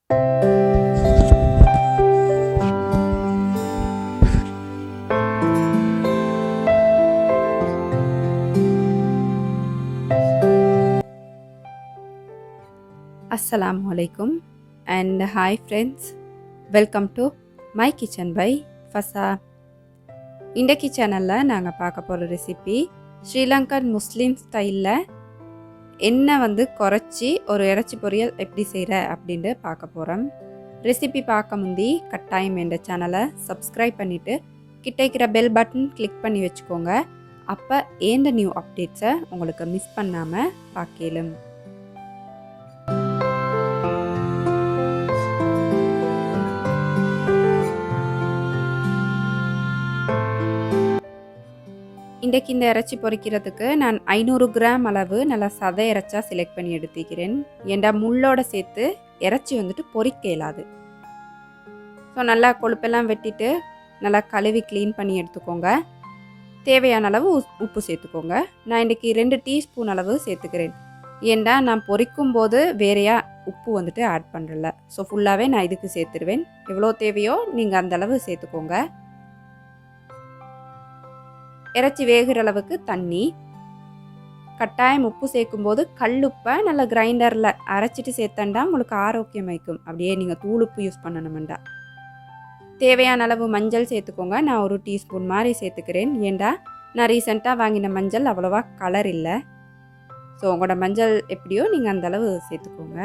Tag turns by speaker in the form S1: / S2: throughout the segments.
S1: Assalamualaikum and hi friends, welcome to my kitchen by Fasa. இன்றைக்கு சேனலில் நாங்கள் பார்க்க போகிற ரெசிபி ஸ்ரீலங்கன் முஸ்லிம் ஸ்டைலில் எண்ணெய் குறைச்சி ஒரு இறைச்சி பொரியல் எப்படி செய்கிற அப்படின்ட்டு பார்க்க போகிறோம். ரெசிபி பார்க்க முந்தி கட்டாயம் என்ற சேனலை சப்ஸ்கிரைப் பண்ணிவிட்டு கிட்டக்கிற பெல் பட்டன் கிளிக் பண்ணி வச்சுக்கோங்க. அப்போ ஏந்த நியூ அப்டேட்ஸை உங்களுக்கு மிஸ் பண்ணாமல் பார்க்கலாம். இன்றைக்கு இந்த இறைச்சி பொரிக்கிறதுக்கு நான் 500 கிராம் அளவு நல்லா சதை இறைச்சா செலக்ட் பண்ணி எடுத்துக்கிறேன். ஏண்டா முள்ளோட சேர்த்து இறைச்சி பொரிக்க இயலாது. ஸோ நல்லா கொழுப்பெல்லாம் வெட்டிட்டு நல்லா கழுவி க்ளீன் பண்ணி எடுத்துக்கோங்க. தேவையான அளவு உப்பு சேர்த்துக்கோங்க. நான் இன்றைக்கி 2 டீஸ்பூன் அளவு சேர்த்துக்கிறேன். ஏண்டா நான் பொரிக்கும் போது வேறையா உப்பு ஆட் பண்ணுறல. ஸோ ஃபுல்லாகவே நான் இதுக்கு சேர்த்துருவேன். எவ்வளோ தேவையோ நீங்கள் அந்த அளவு சேர்த்துக்கோங்க. இறைச்சி வேகிற அளவுக்கு தண்ணி, கட்டாயம் உப்பு சேர்க்கும்போது கல்லுப்பை நல்லா கிரைண்டரில் அரைச்சிட்டு சேர்த்தண்டா உங்களுக்கு ஆரோக்கியம் வைக்கும். அப்படியே நீங்கள் தூளுப்பு யூஸ் பண்ணணுமெண்டா. தேவையான அளவு மஞ்சள் சேர்த்துக்கோங்க. நான் 1 டீஸ்பூன் மாதிரி சேர்த்துக்கிறேன். ஏண்டா நான் ரீசெண்டாக வாங்கின மஞ்சள் அவ்வளோவா கலர் இல்லை. ஸோ உங்களோட மஞ்சள் எப்படியோ நீங்கள் அந்த அளவு சேர்த்துக்கோங்க.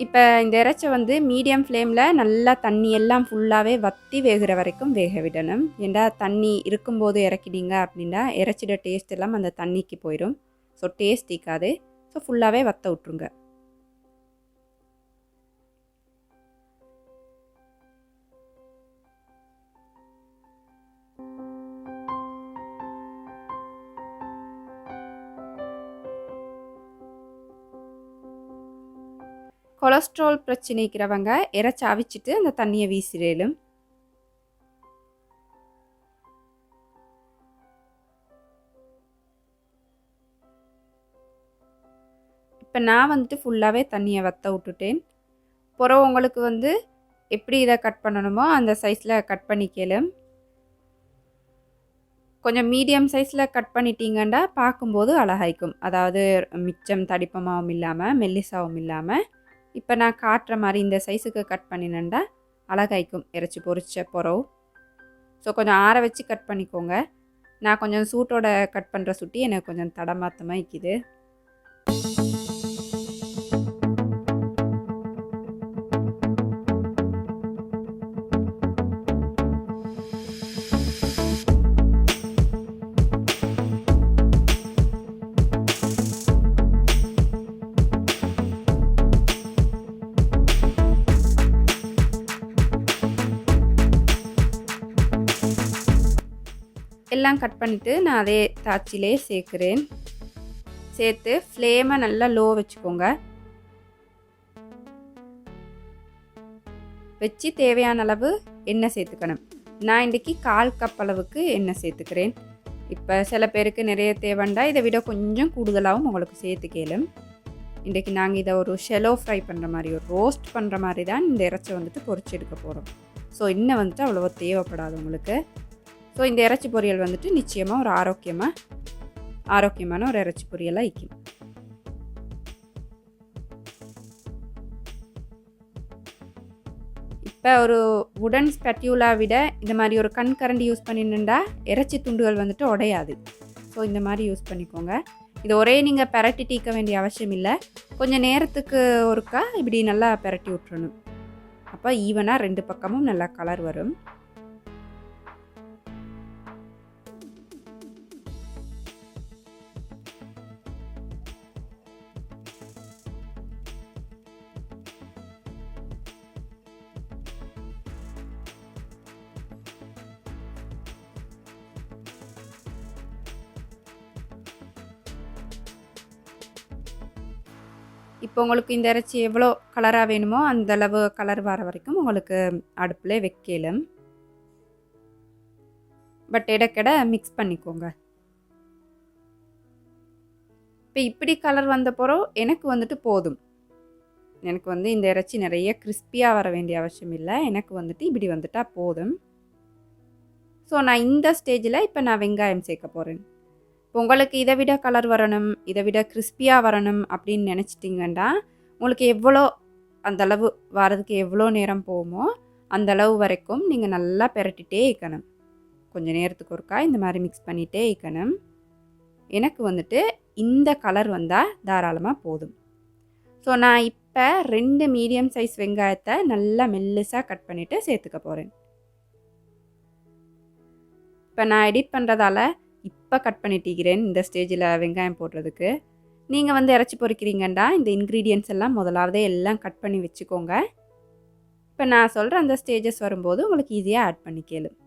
S1: இப்போ இந்த இறைச்சி மீடியம் ஃப்ளேமில் நல்லா தண்ணி எல்லாம் ஃபுல்லாகவே வற்றி வேகிற வரைக்கும் வேக விடணும். ஏண்டா தண்ணி இருக்கும்போது இறக்கிட்டீங்க அப்படின்னா இறைச்சியோட டேஸ்ட் எல்லாம் அந்த தண்ணிக்கு போயிடும். ஸோ டேஸ்ட் இருக்காது. ஸோ ஃபுல்லாகவே வற்ற விட்ருங்க. கொலஸ்ட்ரால் பிரச்சனை இருக்கிறவங்க இறைச்சி அவிச்சிட்டு அந்த தண்ணியை வீசிடலும். இப்போ நான் ஃபுல்லாகவே தண்ணியை வற்ற விட்டுட்டேன். பிறகு உங்களுக்கு எப்படி இதை கட் பண்ணணுமோ அந்த சைஸில் கட் பண்ணிக்கலாம். கொஞ்சம் மீடியம் சைஸில் கட் பண்ணிட்டீங்கன்னா பார்க்கும்போது அழகாய்க்கும். அதாவது மிச்சம் தடிப்பமாகவும் இல்லாமல் மெல்லிசாவும் இல்லாமல் இப்போ நான் காட்டுற மாதிரி இந்த சைஸுக்கு கட் பண்ணினேன்டா அழகாய்க்கும் இறைச்சி பொரிச்ச பொறவு. ஸோ கொஞ்சம் ஆற வச்சு கட் பண்ணிக்கோங்க. நான் கொஞ்சம் சூட்டோட கட் பண்ணுற சுட்டி எனக்கு கொஞ்சம் தடமாத்தமாக இருக்குது. எல்லாம் கட் பண்ணிவிட்டு நான் அதே தாச்சிலே சேர்க்குறேன். சேர்த்து ஃப்ளேமை நல்லா லோ வச்சுக்கோங்க. வச்சு தேவையான அளவு எண்ணெய் சேர்த்துக்கணும். நான் இன்றைக்கி 1/4 கப் அளவுக்கு எண்ணெய் சேர்த்துக்கிறேன். இப்போ சில பேருக்கு நிறைய தேவைண்டா இதை விட கொஞ்சம் கூடுதலாகவும் உங்களுக்கு சேர்த்துக்கலும். இன்றைக்கி நாங்கள் இதை ஒரு ஷெலோ ஃப்ரை பண்ணுற மாதிரி ஒரு ரோஸ்ட் பண்ணுற மாதிரி தான் இந்த இறைச்சி பொரிச்சு எடுக்க போகிறோம். ஸோ எண்ணெய் அவ்வளோவா தேவைப்படாது உங்களுக்கு. ஸோ இந்த இறைச்சி பொரியல் நிச்சயமாக ஒரு ஆரோக்கியமான ஒரு இறைச்சி பொரியலாக இருக்கும். இப்போ ஒரு உடன் ஸ்பெட்யூலா விட இந்த மாதிரி ஒரு கரண்டி யூஸ் பண்ணினா இறைச்சி துண்டுகள் உடையாது. ஸோ இந்த மாதிரி யூஸ் பண்ணிக்கோங்க. இது ஒரே நீங்கள் பெரட்டி தீக்க வேண்டிய அவசியம் இல்லை. கொஞ்சம் நேரத்துக்கு ஒருக்கா இப்படி நல்லா பெரட்டி விட்டுறணும். அப்போ ஈவனாக 2 பக்கமும் நல்லா கலர் வரும். இப்போ உங்களுக்கு இந்த இறைச்சி எவ்வளோ கலராக வேணுமோ அந்த அளவு கலர் வர வரைக்கும் உங்களுக்கு அடுப்பில் வைக்கலாம். பட் இடைக்கிட மிக்ஸ் பண்ணிக்கோங்க. இப்போ இப்படி கலர் வந்தப்பறம் எனக்கு வந்துட்டு போதும். எனக்கு வந்து இந்த இறைச்சி நிறைய கிறிஸ்பியாக வர வேண்டிய அவசியம் இல்லை. எனக்கு வந்துட்டு இப்படி வந்துட்டால் போதும். ஸோ நான் இந்த ஸ்டேஜில் இப்போ நான் வெங்காயம் சேர்க்க போகிறேன். உங்களுக்கு இதை விட கலர் வரணும், இதை விட கிறிஸ்பியாக வரணும் அப்படின்னு நினச்சிட்டிங்கன்னா உங்களுக்கு எவ்வளோ அந்தளவு வரதுக்கு எவ்வளோ நேரம் போகுமோ அந்தளவு வரைக்கும் நீங்கள் நல்லா பெரட்டிகிட்டே இருக்கணும். கொஞ்சம் நேரத்துக்கு ஒருக்கா இந்த மாதிரி மிக்ஸ் பண்ணிகிட்டே இருக்கணும். எனக்கு வந்துட்டு இந்த கலர் வந்தால் தாராளமாக போதும். ஸோ நான் இப்போ 2 மீடியம் சைஸ் வெங்காயத்தை நல்லா மெல்லிசாக கட் பண்ணிவிட்டு சேர்த்துக்க போகிறேன். இப்போ நான் எடிட் பண்ணுறதால இப்போ கட் பண்ணிட்டிக்கிறேன் இந்த ஸ்டேஜில் வெங்காயம் போடுறதுக்கு. நீங்கள் வந்து இறைச்சி பொரிக்கிறீங்கன்னா இந்த இன்க்ரீடியன்ட்ஸ் எல்லாம் முதலாவதே எல்லாம் கட் பண்ணி வச்சுக்கோங்க. இப்போ நான் சொல்கிற அந்த ஸ்டேஜஸ் வரும்போது உங்களுக்கு ஈஸியாக ஆட் பண்ணிக்கலும்.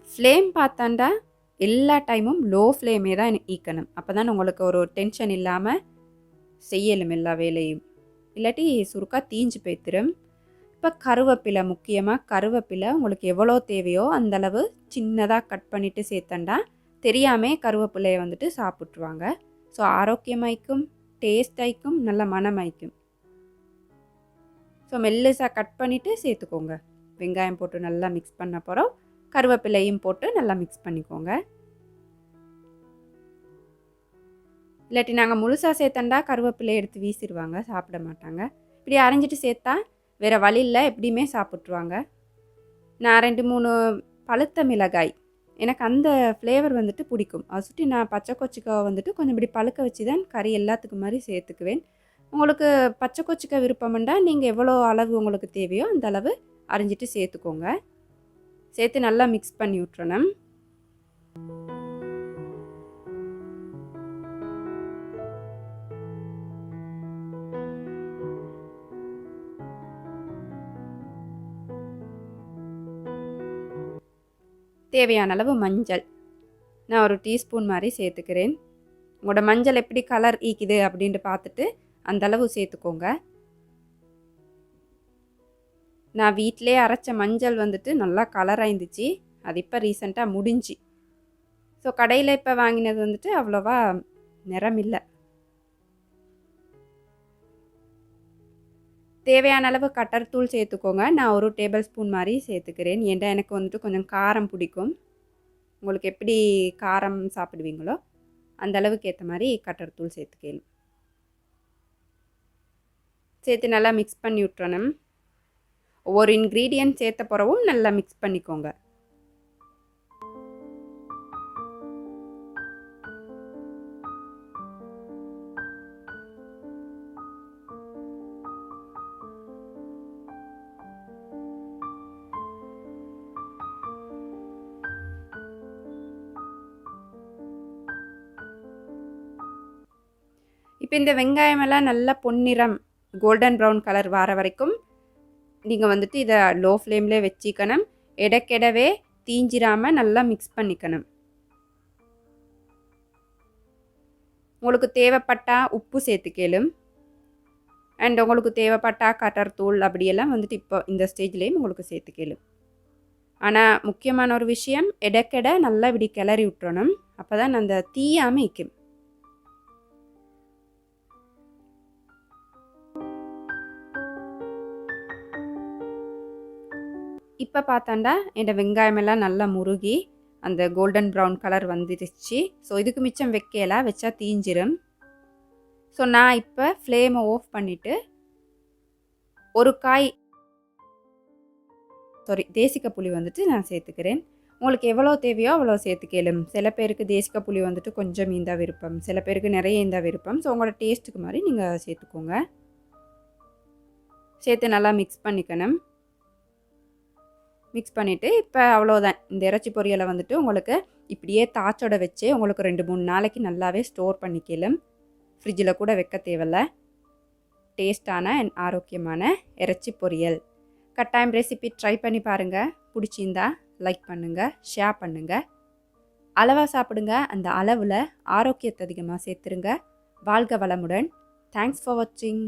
S1: ஃப்ளேம் பார்த்தாண்டா எல்லா டைமும் லோ ஃப்ளேமே தான் ஈக்கணும். அப்போ தான் உங்களுக்கு ஒரு டென்ஷன் இல்லாமல் செய்யலும் எல்லா வேலையும். இல்லாட்டி சுருக்கா தீஞ்சு போய்த்திரும். இப்போ கருவேப்பிலை, முக்கியமாக கருவேப்பிலை உங்களுக்கு எவ்வளோ தேவையோ அந்தளவு சின்னதாக கட் பண்ணிவிட்டு சேர்த்தண்டா தெரியாமல் கருவேப்பிலையை வந்துட்டு சாப்பிட்ருவாங்க. ஸோ ஆரோக்கியமாய்க்கும், டேஸ்டாய்க்கும், நல்ல மனமாய்க்கும். ஸோ மெல்லிசாக கட் பண்ணிவிட்டு சேர்த்துக்கோங்க. வெங்காயம் போட்டு நல்லா மிக்ஸ் பண்ண போகிறோம். கருவேப்பிலையும் போட்டு நல்லா மிக்ஸ் பண்ணிக்கோங்க. இல்லாட்டி நாங்கள் முழுசாக சேர்த்தண்டா கருவேப்பிலையை எடுத்து வீசிடுவாங்க, சாப்பிட மாட்டாங்க. இப்படி அரைஞ்சிட்டு சேர்த்தா வேறு வழி இல்லை, எப்படியுமே சாப்பிட்ருவாங்க. நான் 2-3 பழுத்த மிளகாய், எனக்கு அந்த ஃப்ளேவர் வந்துட்டு பிடிக்கும். அதை சுற்றி நான் பச்சை கொச்சிக்காவை வந்துட்டு கொஞ்சம் இப்படி பழுக்க வச்சு தான் கறி எல்லாத்துக்கு மாதிரி சேர்த்துக்குவேன். உங்களுக்கு பச்சை கொச்சிக்காய் விருப்பம்ண்டா நீங்கள் எவ்வளோ அளவு உங்களுக்கு தேவையோ அந்த அளவு அரைஞ்சிட்டு சேர்த்துக்கோங்க. சேர்த்து நல்லா மிக்ஸ் பண்ணி விட்டுறணும். தேவையான அளவு மஞ்சள் நான் ஒரு டீஸ்பூன் மாதிரி சேர்த்துக்கிறேன். உங்களோட மஞ்சள் எப்படி கலர் ஈக்குது அப்படின்ட்டு பார்த்துட்டு அந்தளவு சேர்த்துக்கோங்க. நான் வீட்டிலே அரைச்ச மஞ்சள் வந்துட்டு நல்லா கலராக இருந்துச்சு. அது இப்போ ரீசெண்டாக முடிஞ்சு. ஸோ கடையில் இப்போ வாங்கினது வந்துட்டு அவ்வளோவா நிறம் இல்லை. தேவையான அளவு கட்டர் தூள் சேர்த்துக்கோங்க. நான் ஒரு டேபிள் ஸ்பூன் மாதிரி சேர்த்துக்கிறேன். ஏன்டா எனக்கு வந்துட்டு கொஞ்சம் காரம் பிடிக்கும். உங்களுக்கு எப்படி காரம் சாப்பிடுவீங்களோ அந்த அளவுக்கு ஏற்ற மாதிரி கட்டர் தூள் சேர்த்துக்கணும். சேர்த்து நல்லா மிக்ஸ் பண்ணி விட்டுறணும். ஒவ்வொரு இன்க்ரீடியன்ட் சேர்த்த பிறகும் நல்லா மிக்ஸ் பண்ணிக்கோங்க. இப்போ இந்த வெங்காயமெல்லாம் நல்லா பொன்னிறம் கோல்டன் ப்ரௌன் கலர் வர வரைக்கும் நீங்கள் வந்துட்டு இதை லோ ஃப்ளேம்லேயே வச்சிக்கணும். இடக்கிடவே தீஞ்சிராமல் நல்லா மிக்ஸ் பண்ணிக்கணும். உங்களுக்கு தேவைப்பட்டா உப்பு சேர்த்துக்கலும். அண்ட் உங்களுக்கு தேவைப்பட்டா கட்டர் தூள் அப்படியெல்லாம் வந்துட்டு இப்போ இந்த ஸ்டேஜ்லேயும் உங்களுக்கு சேர்த்துக்கலும். ஆனால் முக்கியமான ஒரு விஷயம், இடக்கிட நல்லா இப்படி கிளறி விட்டுறணும். அப்போ தான் அந்த தீயாமல் இருக்கும். இப்போ பார்த்தாண்டா என் வெங்காயமெல்லாம் நல்லா முருகி அந்த கோல்டன் ப்ரௌன் கலர் வந்துடுச்சு. ஸோ இதுக்கு மிச்சம் வைக்கலாம், வச்சா தீஞ்சிரும். ஸோ நான் இப்போ ஃப்ளேமை ஆஃப் பண்ணிவிட்டு ஒரு காய் தேசிக்க புளி வந்துட்டு நான் சேர்த்துக்கிறேன். உங்களுக்கு எவ்வளோ தேவையோ அவ்வளோ சேர்த்துக்கலும். சில பேருக்கு தேசிக்க புளி வந்துட்டு கொஞ்சம் இந்த விருப்பம், சில பேருக்கு நிறைய இந்த விருப்பம். ஸோ உங்களோட டேஸ்ட்டுக்கு மாதிரி நீங்கள் சேர்த்துக்கோங்க. சேர்த்து நல்லா மிக்ஸ் பண்ணிக்கணும். மிக்ஸ் பண்ணிவிட்டு இப்போ அவ்வளோதான். இந்த இறைச்சி பொரியலை வந்துட்டு உங்களுக்கு இப்படியே தாச்சோட வச்சு உங்களுக்கு 2-3 நாளைக்கு நல்லாவே ஸ்டோர் பண்ணிக்கலும். ஃப்ரிட்ஜில் கூட வைக்க தேவையில்ல. டேஸ்டான அண்ட் ஆரோக்கியமான இறைச்சி பொரியல். கட்டாயம் ரெசிபி ட்ரை பண்ணி பாருங்கள். பிடிச்சிருந்தா லைக் பண்ணுங்கள், ஷேர் பண்ணுங்கள். அளவாக சாப்பிடுங்க, அந்த அளவில் ஆரோக்கியத்தை அதிகமாக சேர்த்துருங்க. வாழ்க வளமுடன். தேங்க்ஸ் ஃபார் வாட்சிங்.